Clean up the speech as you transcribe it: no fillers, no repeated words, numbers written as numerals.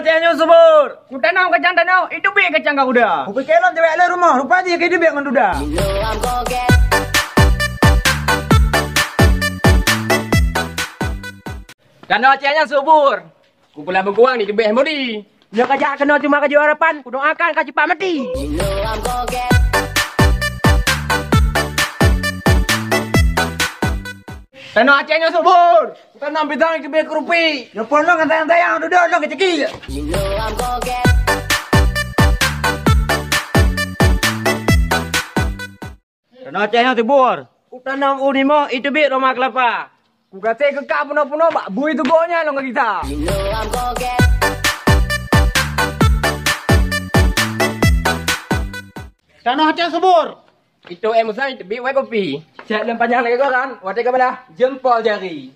Acehnya subur. Kuda nau kacang tanau, itu bi kacang kau udah. Upi kelon cewek le rumah, rupa dia ke dia ngan duda. Tanau Acehnya subur. Kumpulan berkuang di kebeh mudi. Dia kajak kena cuma ke harapan, ku doakan kau cepat mati. Tanau Acehnya subur. Tanam bidang ke kebeh kerupi. Ya pon lo ngan tayang duda lo kecekil. Tanah Acehnya subur. Tanam unimo itu bi rumah kelapa. Ku kata kekak puno-puno bak bui tu gonya lo kita. Tanah Aceh subur. Itu musang itu bi kopi. Cek lem panjang lagi kau kan. Wadah ke belah jempol jari.